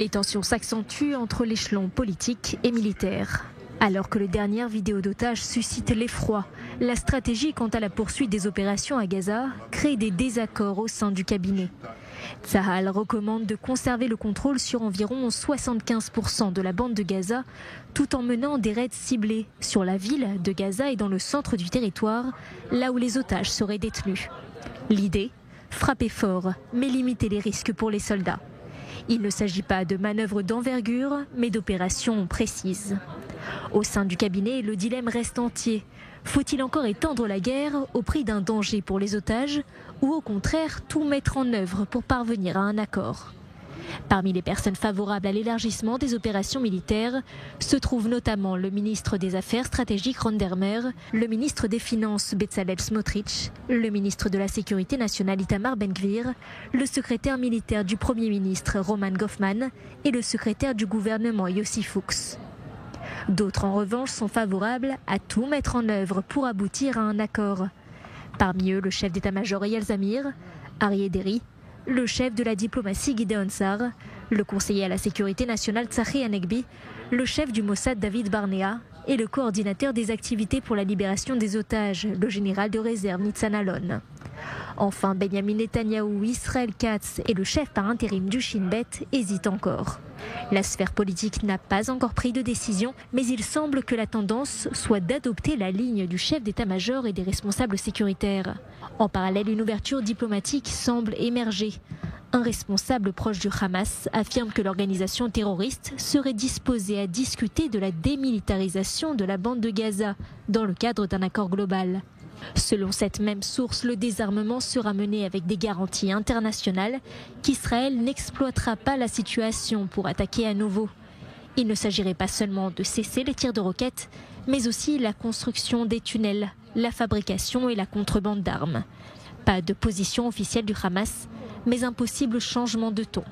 Les tensions s'accentuent entre l'échelon politique et militaire. Alors que les dernières vidéos d'otages suscitent l'effroi, la stratégie quant à la poursuite des opérations à Gaza crée des désaccords au sein du cabinet. Tsahal recommande de conserver le contrôle sur environ 75% de la bande de Gaza, tout en menant des raids ciblés sur la ville de Gaza et dans le centre du territoire, là où les otages seraient détenus. L'idée, frapper fort, mais limiter les risques pour les soldats. Il ne s'agit pas de manœuvres d'envergure, mais d'opérations précises. Au sein du cabinet, le dilemme reste entier. Faut-il encore étendre la guerre au prix d'un danger pour les otages ou au contraire tout mettre en œuvre pour parvenir à un accord? Parmi les personnes favorables à l'élargissement des opérations militaires se trouvent notamment le ministre des Affaires stratégiques Ron Dermer, le ministre des Finances Bezalel Smotrich, le ministre de la Sécurité nationale Itamar Ben-Gvir, le secrétaire militaire du Premier ministre Roman Goffman et le secrétaire du gouvernement Yossi Fuchs. D'autres, en revanche, sont favorables à tout mettre en œuvre pour aboutir à un accord. Parmi eux, le chef d'état-major Eyal Zamir, Aryeh Deri, le chef de la diplomatie Gideon Sar, le conseiller à la sécurité nationale Tzachi Hanegbi, le chef du Mossad David Barnea et le coordinateur des activités pour la libération des otages, le général de réserve Nitzan Alon. Enfin, Benyamin Netanyahou, Israel Katz et le chef par intérim du Shin Bet hésitent encore. La sphère politique n'a pas encore pris de décision, mais il semble que la tendance soit d'adopter la ligne du chef d'état-major et des responsables sécuritaires. En parallèle, une ouverture diplomatique semble émerger. Un responsable proche du Hamas affirme que l'organisation terroriste serait disposée à discuter de la démilitarisation de la bande de Gaza dans le cadre d'un accord global. Selon cette même source, le désarmement sera mené avec des garanties internationales qu'Israël n'exploitera pas la situation pour attaquer à nouveau. Il ne s'agirait pas seulement de cesser les tirs de roquettes, mais aussi la construction des tunnels, la fabrication et la contrebande d'armes. Pas de position officielle du Hamas, mais un possible changement de ton.